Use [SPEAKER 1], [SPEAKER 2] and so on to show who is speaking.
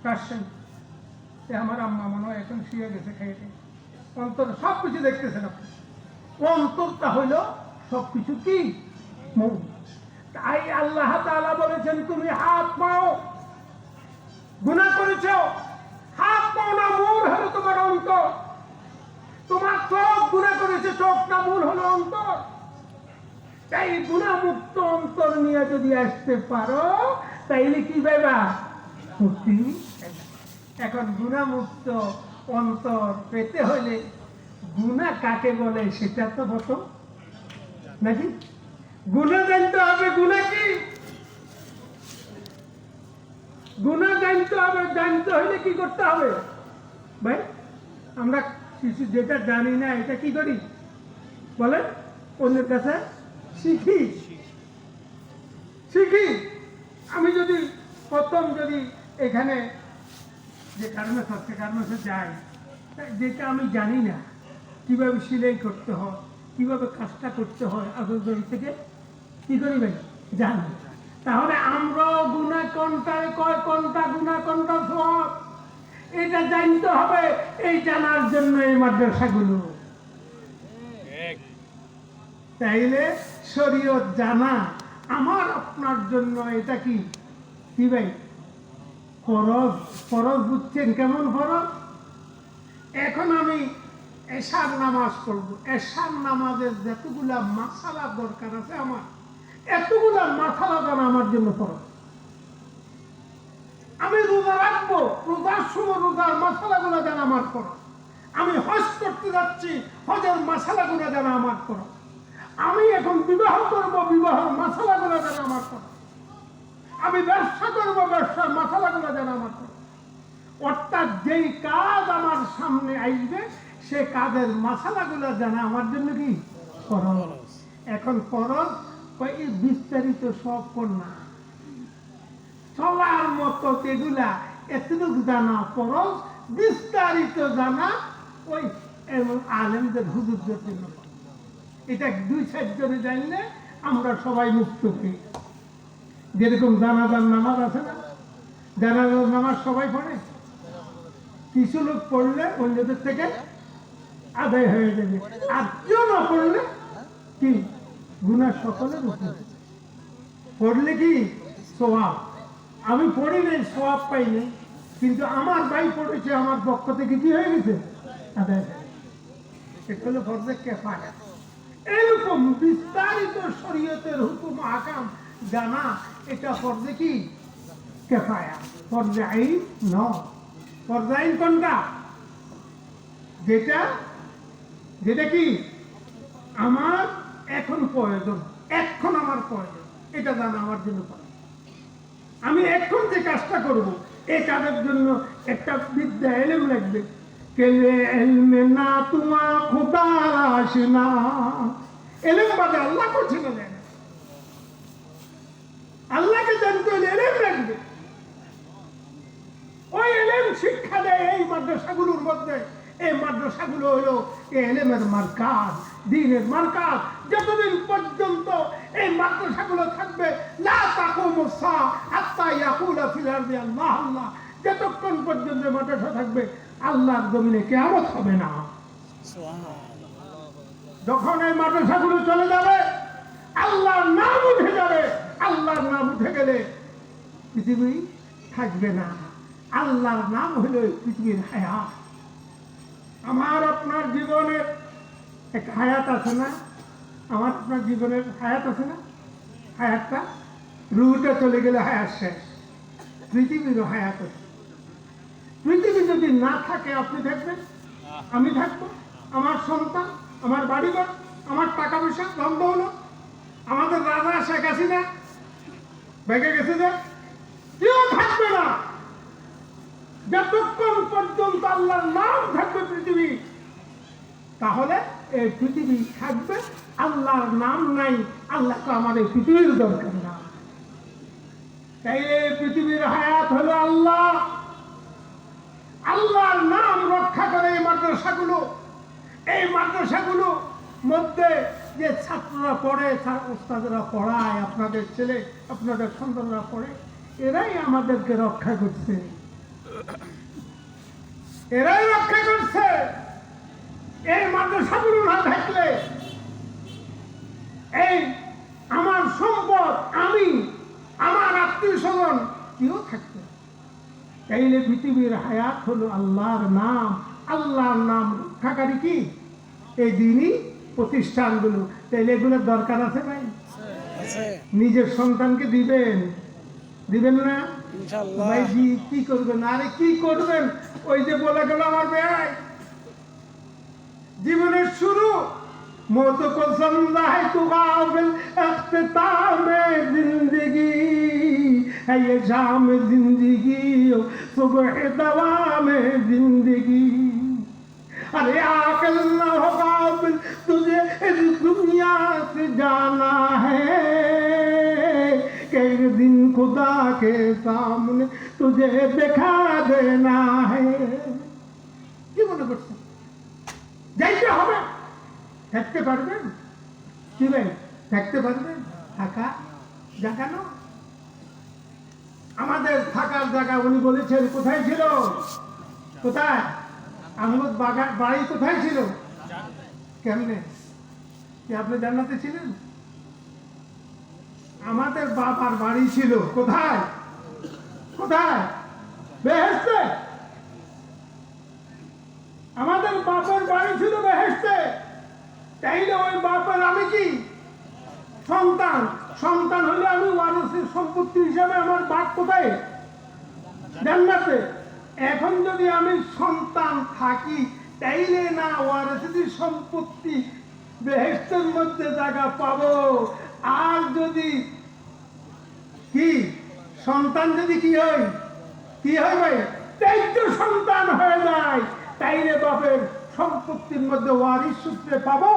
[SPEAKER 1] রাজশাহী। আমার আম্মা মনে হয় এখন শুয়ে গেছে খেয়ে। অন্তর সব কিছু দেখতেছেন আপনি। অন্তরটা হইল সবকিছু কি মন। তাই আল্লাহ তাআলা বলেছেন তুমি হাত পাও গুনাহ করেছ, হাত পাও না মূল হলো তোমার অন্তর। তোমার চোখ গুনাহ করেছে, চোখ না মূল হলো অন্তর। তাই গুনাহমুক্ত অন্তর নিয়ে যদি আসতে পারো তাইলে কি পাইবা? মুক্তি। এখন গুনাহমুক্ত অন্তর পেতে হলে গুনাহ কাকে বলে সেটা তো প্রথম নাকি গুনাহ জানতে হবে। গুনাহ কি? গুনাহ জানতে হবে। জানতে হলে কি করতে হবে ভাই? আমরা কিছু যেটা জানি না এটা কি করি বলেন? অন্যের কাছে শিখি। শিখি। আমি যদি প্রথম যদি এখানে যে গার্মেন্টস হচ্ছে গার্মেন্টসে যাই, যেটা আমি জানি না কিভাবে সেলাই করতে হয়, কিভাবে কাজটা করতে হয়, আগের থেকে কি করি ভাই? জানি। তাহলে আমরাও গুনাহ কোনটায় কয়, কোনটা গুনাহ কোনটা সওয়াব এটা জানতে হবে। এই জানার জন্য এই মাদ্রাসাগুলো। তাইলে শরীয়ত জানা আমার আপনার জন্য এটা কি কি ভাই? ফরজ। ফরজ বুঝছেন কেমন ফরজ? এখন আমি এশার নামাজ পড়বো। এশার নামাজের যতগুলা মাসালা দরকার আছে আমার, এতগুলা মাসালা জানা আমার জন্য ফরজ। আমি রোজা রাখবো, রোজার সময় রোজার মাসালাগুলো জানা আমার ফরজ। আমি হজ করতে যাচ্ছি, হজের মাসালাগুলো জানা আমার ফরজ। আমি এখন বিবাহ করবো, বিবাহের মাসালাগুলো জানা আমার ফরজ। আমি ব্যবসা করবো, ব্যবসার মাসালাগুলো জানা আমার ফরজ। অর্থাৎ যেই কাজ আমার সামনে আসবে সে কাজের মাসালাগুলো জানা আমার জন্য কি ফরজ। এখন ফরজ বিস্তারিত সব না, চলার মতো এগুলা এতটুকু জানা ফরজ। বিস্তারিত জানা ওই আলেমদের হুজুরদের জন্য। এটা 2-4 জনে জানলে আমরা সবাই মুক্ত হই। যেরকম জানাজার নামাজ আছে না, জানাজার নামাজ সবাই পড়ে, কিছু লোক পড়লে অন্যদের থেকে আদায় হয়ে যাবে, আর কেউ না পড়লে কি গুনাহ সকলের উপরে। পড়লে কি সওয়াব। আমি পড়ি নাই, সওয়াব পাই নাই, কিন্তু আমার ভাই পড়েছে, আমার পক্ষ থেকে কি হয়ে গেছে? আদায় হয়ে গেছে। এটা হলো ফরজে কিফায়া। এরকম বিস্তারিত শরীয়তের হুকুম আহকাম জানা এটা ফরজে কি কিফায়া, ফরজে আইন নয়। ফরজে আইন কোনটা? যেটা যেটা কি আমার এখন প্রয়োজন, এখন আমার প্রয়োজন, এটা জানা আমার জন্য প্রয়োজন। আমি এখন যে কাজটা করব এই কাজের জন্য একটা বিদ্যা এলেম লাগবে। কেলে এলমে না তোমা খোদার আসনা। এলেম বাদে আল্লাহ করছে না, জানে আল্লাহকে জানতে হলে এলেম লাগবে। ওই এলেম শিক্ষা দেয় এই মাদ্রাসাগুলোর মধ্যে। এই মাদ্রাসাগুলো হলো এই এলেমের মার্কাজ, দ্বীনের মার্কাজ। যতদিন পর্যন্ত এই মাদ্রাসাগুলো থাকবে লা তাকুমু সাআ হাত্তা ইয়াকুলা ফিল আরদি আল্লাহ আল্লাহ, যতক্ষণ পর্যন্ত মাদ্রাসা থাকবে আল্লাহর জমিনে কিয়ামত হবে না। যখন এই মাদ্রাসাগুলো চলে যাবে আল্লাহর নাম উঠে যাবে। আল্লাহর নাম উঠে গেলে পৃথিবী থাকবে না। আল্লাহর নাম হলো পৃথিবীর হায়াত। আমার আপনার জীবনের এক হায়াত আছে না? আমার আপনার জীবনের হায়াত আছে না? হায়াতটা রুহটা চলে গেলে হায়াত শেষ। পৃথিবীরও হায়াত আছে। পৃথিবী যদি না থাকে আপনি থাকবেন, আমি থাকবো, আমার সন্তান, আমার বাড়িঘর, আমার টাকা পয়সা বন্ধ হলো। আমাদের রাজা শেখ হাসিনা ভেঙে গেছে, যে কেউ থাকবে না যতক্ষণ পর্যন্ত আল্লাহর নাম থাকবে পৃথিবী। তাহলে এই পৃথিবী থাকবে, আল্লাহর নাম নাই, আল্লাহকে আমাদের পৃথিবীর দরকার না। তাই এই পৃথিবীর হায়াত হলো আল্লাহ। আল্লাহর নাম রক্ষা করে এই মাদ্রাসাগুলো। এই মাদ্রাসাগুলো মধ্যে যে ছাত্ররা পড়ে, ওস্তাদরা পড়ায়, আপনাদের ছেলে আপনাদের সন্তানরা পড়ে, এরাই আমাদেরকে রক্ষা করছে। এরাই রক্ষা করছে। এই মাদ্রাসাগুলো না থাকলে, এই আমার সম্পদ, আমি, আমার আত্মীয় স্বজন কেউ থাকতো না। তাইলে পৃথিবীর হায়াত হলো আল্লাহর নাম। আল্লাহর নাম রক্ষাকারী কি এই দিনই প্রতিষ্ঠানগুলো। তাইলে এগুলোর দরকার আছে ভাই? নিজের সন্তানকে দিবেন, দিবেন না ভাই? কি করবেন? আরে কি করবেন? ওই যে বলে গেল আমার ভাই, জীবনের শুরু मौत को समझा है तू काबिल अख्तिताम जिंदगी है ये शाम जिंदगी सुबह दवाम जिंदगी। अरे आकल न हो काबिल तुझे इस दुनिया से जाना है कि एक दिन खुदा के सामने तुझे दिखा देना है। কি মনে করছেন যাইতে হবে? থাকতে পারবেন কি ভাই? থাকতে পারবেন? থাকা জায়গা না, আমাদের থাকার জায়গা উনি বলেছেন কোথায় ছিল? কোথায়? আহমদ বাড়ি কোথায় ছিল? কেমনে? কি আপনি জান্নাতে ছিলেন? আমাদের বাবার বাড়ি ছিল কোথায়? কোথায়? বেহেশতে। আমাদের বাবার বাড়ি ছিল বেহেশতে। তাইলে ওই বাপের আমি কি সন্তান? সন্তান হলে আমি ওয়ারিসের সম্পত্তি হিসাবে আমার বাপ কোথায়? জান্নাতে। এখন যদি আমি সন্তান থাকি তাইলে না ওয়ারিসের সম্পত্তি বেহেশতের মধ্যে জায়গা পাবো। আর যদি কি সন্তান যদি কি হয়, কি হয় ভাই? ত্যায্য সন্তান হয়ে যায়, তাইলে বাপের সম্পত্তির মধ্যে ওয়ারিস সূত্রে পাবো?